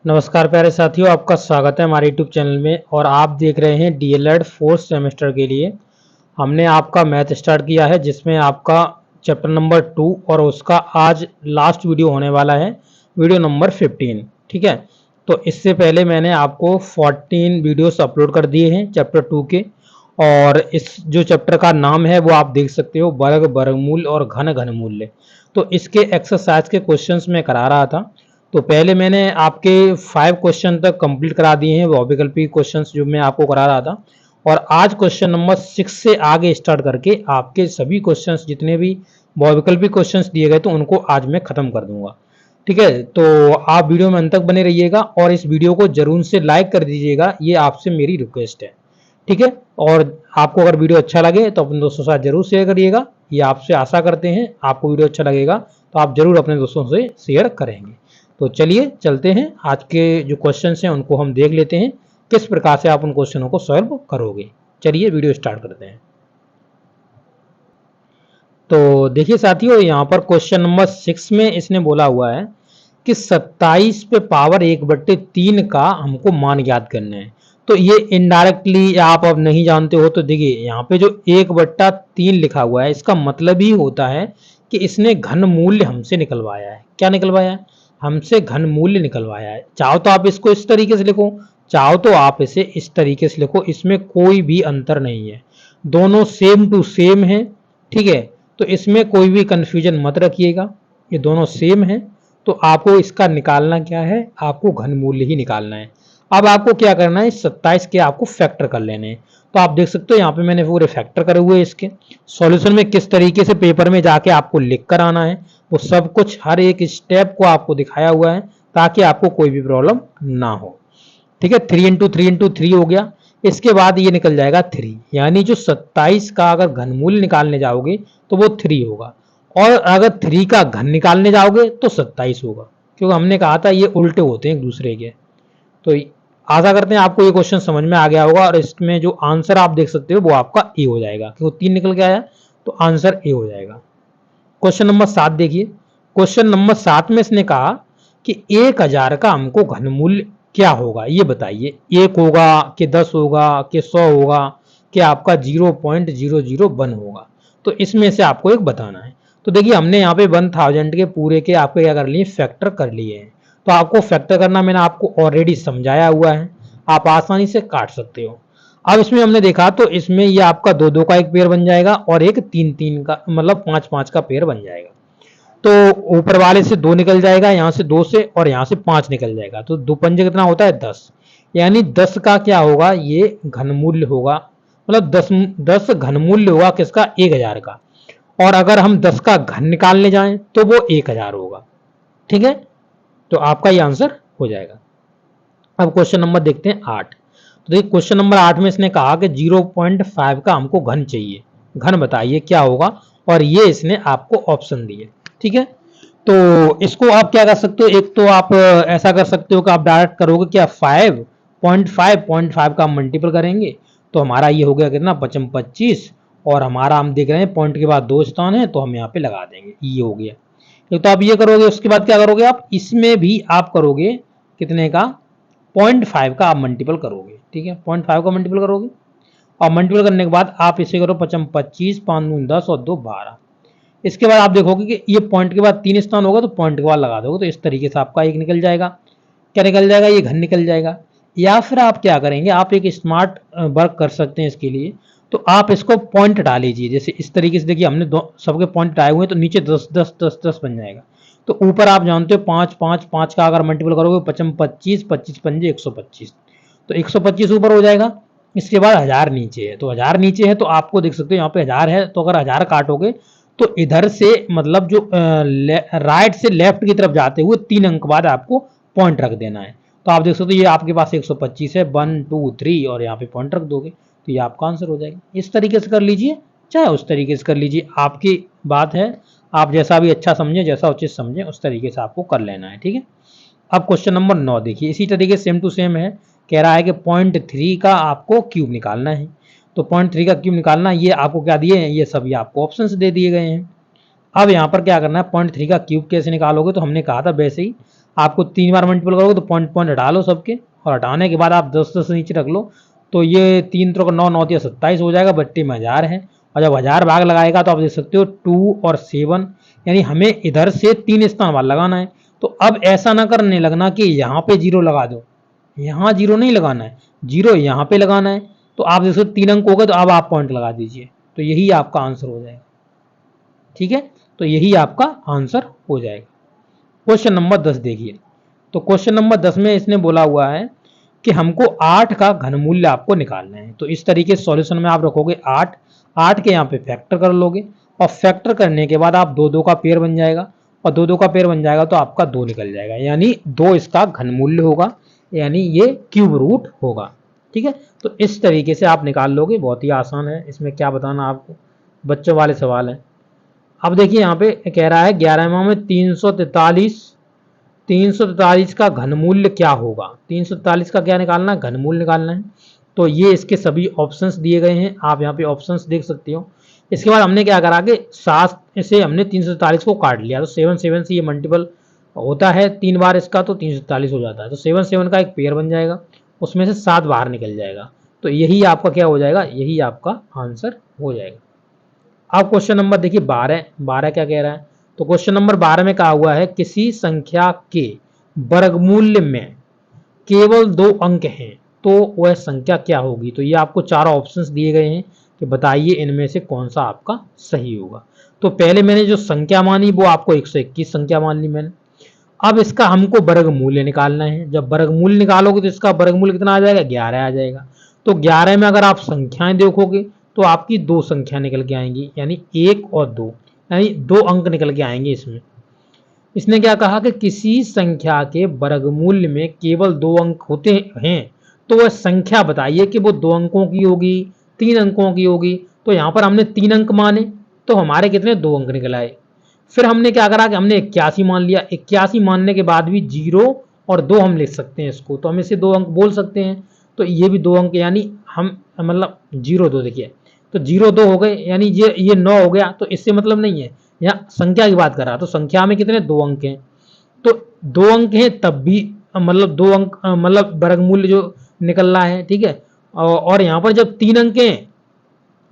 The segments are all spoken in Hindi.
नमस्कार प्यारे साथियों, आपका स्वागत है हमारे यूट्यूब चैनल में। और आप देख रहे हैं डीएलएड फोर्थ सेमेस्टर के लिए हमने आपका मैथ स्टार्ट किया है, जिसमें आपका चैप्टर नंबर 2 और उसका आज लास्ट वीडियो होने वाला है, वीडियो नंबर 15। ठीक है, तो इससे पहले मैंने आपको 14 वीडियोस अपलोड कर दिए हैं चैप्टर 2 के। और इस जो चैप्टर का नाम है वो आप देख सकते हो, वर्ग, वर्गमूल और घन घनमूल्य। तो इसके एक्सरसाइज के क्वेश्चंस मैं करा रहा था। तो पहले मैंने आपके 5 क्वेश्चन तक कंप्लीट करा दिए हैं, वो विकल्पी क्वेश्चंस जो मैं आपको करा रहा था। और आज क्वेश्चन नंबर 6 से आगे स्टार्ट करके आपके सभी क्वेश्चंस, जितने भी बहुविकल्पी क्वेश्चंस दिए गए तो उनको आज मैं खत्म कर दूंगा। ठीक है, तो आप वीडियो में अंत तक बने रहिएगा और इस वीडियो को जरूर से लाइक कर दीजिएगा, ये आपसे मेरी रिक्वेस्ट है। ठीक है, और आपको अगर वीडियो अच्छा लगे तो अपने दोस्तों के साथ जरूर शेयर करिएगा, ये आपसे आशा करते हैं। आपको वीडियो अच्छा लगेगा तो आप जरूर अपने दोस्तों से शेयर करेंगे। तो चलिए चलते हैं, आज के जो क्वेश्चन हैं उनको हम देख लेते हैं, किस प्रकार से आप उन क्वेश्चनों को सॉल्व करोगे। चलिए वीडियो स्टार्ट करते हैं। तो देखिए साथियों, यहाँ पर क्वेश्चन नंबर 6 में इसने बोला हुआ है कि 27 पे पावर 1/3 का हमको मान ज्ञात करना है। तो ये इनडायरेक्टली आप अब नहीं जानते हो तो देखिए, यहाँ पे जो 1/3 लिखा हुआ है, इसका मतलब ही होता है कि इसने घन मूल्य हमसे निकलवाया है। क्या निकलवाया है? हमसे घन मूल्य निकलवाया है। चाहो तो आप इसको इस तरीके से लिखो, चाहो तो आप इसे इस तरीके से लिखो, इसमें कोई भी अंतर नहीं है, दोनों सेम टू सेम है। ठीक है, तो इसमें कोई भी कंफ्यूजन मत रखिएगा, ये दोनों सेम है। तो आपको इसका निकालना क्या है? आपको घन मूल्य ही निकालना है। अब आपको क्या करना है, 27 के आपको फैक्टर कर लेने हैं। तो आप देख सकते हो यहाँ पे मैंने पूरे फैक्टर करे हुए इसके। सॉल्यूशन में किस तरीके से पेपर में जाके आपको लिख कर आना है, वो सब कुछ हर एक स्टेप को आपको दिखाया हुआ है, ताकि आपको कोई भी प्रॉब्लम ना हो। ठीक है, 3 × 3 × 3 हो गया। इसके बाद ये निकल जाएगा 3, यानी जो 27 का अगर घनमूल निकालने जाओगे तो वो 3 होगा, और अगर 3 का घन निकालने जाओगे तो 27 होगा, क्योंकि हमने कहा था ये उल्टे होते हैं एक दूसरे के। तो आशा करते हैं आपको ये क्वेश्चन समझ में आ गया होगा, और इसमें जो आंसर आप देख सकते हो वो आपका ए हो जाएगा, क्योंकि 3 निकल के आया तो आंसर ए हो जाएगा। क्वेश्चन नंबर 7 देखिए। क्वेश्चन नंबर 7 में इसने कहा कि 1000 का हमको घनमूल्य क्या होगा, ये बताइए। 1 होगा कि 10 होगा कि 100 होगा कि आपका 0.001 होगा। तो इसमें से आपको एक बताना है। तो देखिए, हमने यहाँ पे 1000 के पूरे के आपको क्या कर लिए, फैक्टर कर लिए हैं। तो आपको फैक्टर करना मैंने आपको ऑलरेडी समझाया हुआ है, आप आसानी से काट सकते हो। अब इसमें हमने देखा तो इसमें ये आपका 2 2 का एक पेयर बन जाएगा, और एक 3 3 का, मतलब 5 5 का पेयर बन जाएगा। तो ऊपर वाले से 2 निकल जाएगा, यहाँ से 2 से, और यहाँ से 5 निकल जाएगा। तो 2 पंजे कितना होता है? 10। यानी 10 का क्या होगा, ये घनमूल्य होगा, मतलब 10 घनमूल्य होगा किसका? 1000 का। और अगर हम 10 का घन निकालने जाएं तो वो 1000 होगा। ठीक है, तो आपका ये आंसर हो जाएगा। अब क्वेश्चन नंबर देखते हैं 8। तो देखिए, क्वेश्चन नंबर 8 में इसने कहा कि 0.5 का हमको घन चाहिए, घन बताइए क्या होगा, और ये इसने आपको ऑप्शन दिए। ठीक है, तो इसको आप क्या कर सकते हो, एक तो आप ऐसा कर सकते हो कि आप डायरेक्ट करोगे क्या, 5.5 का हम मल्टीपल करेंगे तो हमारा ये हो गया कितना, 55 25। और हमारा हम देख रहे हैं पॉइंट के बाद 2 स्थान है, तो हम यहाँ पे लगा देंगे, ये हो गया। एक तो आप ये करोगे, उसके बाद क्या करोगे, आप इसमें भी आप करोगे कितने का, 0.5 का आप मल्टीपल करोगे। ठीक है, 0.5 का मल्टीपल करोगे, और मल्टीपल करने के बाद आप इसे करो 55 25, 5 दूनी 10 और 2 12। इसके बाद आप देखोगे कि ये पॉइंट के बाद 3 स्थान होगा, तो पॉइंट के बाद लगा दोगे, तो इस तरीके से आपका एक निकल जाएगा। क्या निकल जाएगा? ये घन निकल जाएगा। या फिर आप क्या करेंगे, आप एक स्मार्ट वर्क कर सकते हैं इसके लिए। तो आप इसको पॉइंट डाल लीजिए, जैसे इस तरीके से। देखिए, हमने सबके पॉइंट डाले हुए हैं, तो नीचे 10 10 10 10 बन जाएगा। तो ऊपर आप जानते हो 5 5 5 का अगर मल्टीपल करोगे, 55 25 25 पंजे 125, तो 125 ऊपर हो जाएगा। इसके बाद 1000 नीचे है, तो 1000 नीचे है, तो आपको देख सकते हो यहाँ पे 1000 है, तो अगर 1000 काटोगे तो इधर से, मतलब जो राइट से लेफ्ट की तरफ जाते हुए 3 अंक बाद आपको पॉइंट रख देना है। तो आप देख सकते हो ये आपके पास 125 है, 1 2 3, और यहाँ पे पॉइंट रख दोगे तो ये आपका आंसर हो जाएगा। इस तरीके से कर लीजिए, चाहे उस तरीके से कर लीजिए, आपकी बात है। आप जैसा भी अच्छा समझे, जैसा उचित समझे, उस तरीके से आपको कर लेना है। ठीक है, अब क्वेश्चन नंबर 9 देखिए, इसी तरीके सेम टू सेम है। कह रहा है कि 0.3 का आपको क्यूब निकालना है। तो 0.3 का क्यूब निकालना, ये आपको क्या दिए हैं, ये सभी आपको ऑप्शंस दे दिए गए हैं। अब यहाँ पर क्या करना है, 0.3 का क्यूब कैसे निकालोगे, तो हमने कहा था वैसे ही आपको 3 बार मल्टीपल करोगे तो पॉइंट पॉइंट हटा लो सबके, और हटाने के बाद आप 10 नीचे रख लो, तो ये 3 3 9 9 27 हो जाएगा, बट्टे में 1000 है। और जब 1000 भाग लगाएगा तो आप देख सकते हो 2 और 7, यानी हमें इधर से 3 स्थान वाला लगाना है। तो अब ऐसा ना करने लगना कि यहाँ पे 0 लगा दो, यहाँ 0 नहीं लगाना है, 0 यहाँ पे लगाना है। तो आप देख सकते 3 अंक हो गए, तो अब आप पॉइंट लगा दीजिए, तो यही आपका आंसर हो जाएगा। ठीक है, तो यही आपका आंसर हो जाएगा। क्वेश्चन नंबर 10 देखिए, तो क्वेश्चन नंबर 10 में इसने बोला हुआ है कि हमको 8 का घनमूल्य आपको निकालना है। तो इस तरीके से सॉल्यूशन में आप रखोगे 8, 8 के यहाँ पे फैक्टर कर लोगे, और फैक्टर करने के बाद आप 2 2 का पेयर बन जाएगा, और 2 2 का पेयर बन जाएगा तो आपका 2 निकल जाएगा, यानी 2 इसका घनमूल्य होगा, यानी ये क्यूब रूट होगा। ठीक है, तो इस तरीके से आप निकाल लोगे, बहुत ही आसान है, इसमें क्या बताना आपको, बच्चों वाले सवाल है। अब देखिए यहाँ पे कह रहा है 11वां में 343 का घनमूल्य क्या होगा, 343 का क्या निकालना है, घनमूल्य निकालना है। तो ये इसके सभी ऑप्शंस दिए गए हैं, आप यहाँ पे ऑप्शंस देख सकते हो। इसके बाद हमने क्या करा कि 7 से हमने 343 को काट लिया, तो 7 7 से ये मल्टीपल होता है 3 बार इसका, तो 343 हो जाता है। तो 7 7 का एक पेयर बन जाएगा, उसमें से 7 बाहर निकल जाएगा, तो यही आपका क्या हो जाएगा, यही आपका आंसर हो जाएगा। अब क्वेश्चन नंबर देखिए 12 क्या कह रहा है, तो क्वेश्चन नंबर 12 में कहा हुआ है किसी संख्या के वर्गमूल में केवल 2 अंक हैं तो वह संख्या क्या होगी। तो ये आपको 4 ऑप्शंस दिए गए हैं कि बताइए इनमें से कौन सा आपका सही होगा। तो पहले मैंने जो संख्या मानी वो आपको 121 संख्या मान ली मैंने। अब इसका हमको वर्गमूल्य निकालना है, जब वर्गमूल्य निकालोगे तो इसका वर्गमूल्य कितना आ जाएगा, 11 आ जाएगा। तो 11 में अगर आप संख्याएं देखोगे तो आपकी 2 संख्या निकल के आएंगी, यानी 1 और 2, यानी 2 अंक निकल के आएंगे इसमें। इसने क्या कहा कि किसी संख्या के वर्गमूल में केवल 2 अंक होते हैं तो वह संख्या बताइए कि वो 2 अंकों की होगी, 3 अंकों की होगी। तो यहाँ पर हमने 3 अंक माने, तो हमारे कितने 2 अंक निकल आए। फिर हमने क्या करा कि हमने 81 मान लिया, 81 मानने के बाद भी 0 और 2 हम लिख सकते हैं इसको, तो हम इसे 2 अंक बोल सकते हैं। तो ये भी 2 अंक, यानी हम मतलब 0 2 देखिए, तो 0 2 हो गए, यानी ये 9 हो गया। तो इससे मतलब नहीं है, यहाँ संख्या की बात कर रहा, तो संख्या में कितने 2 अंक हैं, तो 2 अंक हैं तब भी मतलब 2 अंक मतलब वर्गमूल्य जो निकल रहा है। ठीक है, और यहाँ पर जब 3 अंक हैं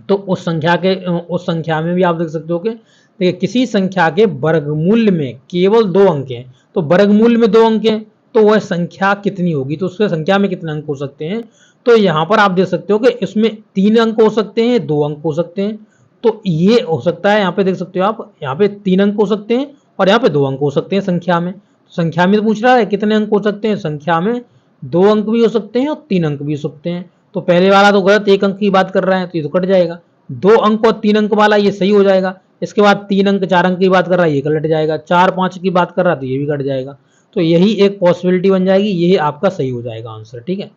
तो उस संख्या में भी आप देख सकते हो कि देखिए किसी संख्या के वर्गमूल में केवल 2 अंक हैं, तो वर्गमूल में 2 अंक हैं तो वह संख्या कितनी होगी, तो उसके संख्या में कितने अंक हो सकते हैं। तो यहाँ पर आप देख सकते हो कि इसमें 3 अंक हो सकते हैं, 2 अंक हो सकते हैं। तो ये हो सकता है, यहाँ पे देख सकते हो आप, यहाँ पे 3 अंक हो सकते हैं और यहाँ पे 2 अंक हो सकते हैं संख्या में। संख्या में तो पूछ रहा है कितने अंक हो सकते हैं, संख्या में 2 अंक भी हो सकते हैं और 3 अंक भी हो सकते हैं। तो पहले वाला तो गलत, 1 अंक की बात कर रहा है तो ये तो कट जाएगा। 2 अंक और 3 अंक वाला ये सही हो जाएगा। इसके बाद 3 अंक 4 अंक की बात कर रहा है, ये कट जाएगा। 4 5 की बात कर रहा है तो ये भी कट जाएगा। तो यही एक पॉसिबिलिटी बन जाएगी, यही आपका सही हो जाएगा आंसर। ठीक है,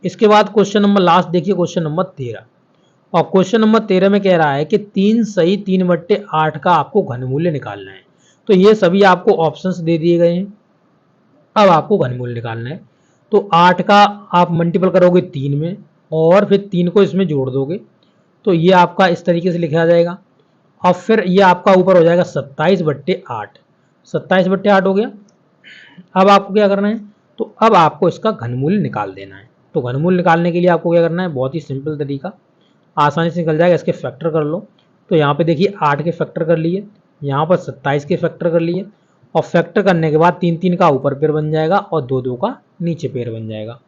इसके बाद क्वेश्चन नंबर लास्ट देखिए, क्वेश्चन नंबर 13। और क्वेश्चन नंबर 13 में कह रहा है कि 3 सही 3/8 का आपको घनमूल्य निकालना है। तो ये सभी आपको ऑप्शंस दे दिए गए हैं, अब आपको घनमूल्य निकालना है। तो 8 का आप मल्टीपल करोगे 3 में और फिर 3 को इसमें जोड़ दोगे, तो ये आपका इस तरीके से लिखा जाएगा। और फिर ये आपका ऊपर हो जाएगा 27/8, 27/8 हो गया। अब आपको क्या करना है, तो अब आपको इसका घनमूल्य निकाल देना है। तो घनमूल्य निकालने के लिए आपको क्या करना है, बहुत ही सिंपल तरीका, आसानी से निकल जाएगा। इसके फैक्टर कर लो, तो यहाँ पे देखिए 8 के फैक्टर कर लिए, यहाँ पर 27 के फैक्टर कर लिए, और फैक्टर करने के बाद 3 3 का ऊपर पेयर बन जाएगा और 2 2 का नीचे पेयर बन जाएगा।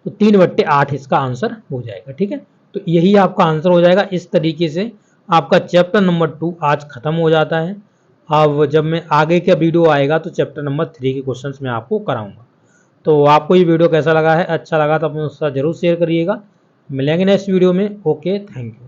तो 3/8 इसका आंसर हो जाएगा। ठीक है, तो यही आपका आंसर हो जाएगा। इस तरीके से आपका चैप्टर नंबर 2 आज खत्म हो जाता है। अब जब मैं आगे का वीडियो आएगा तो चैप्टर नंबर 3 के क्वेश्चंस मैं आपको कराऊंगा। तो आपको ये वीडियो कैसा लगा है, अच्छा लगा तो अपने उसका जरूर शेयर करिएगा। मिलेंगे नेक्स्ट वीडियो में। Okay, thank you.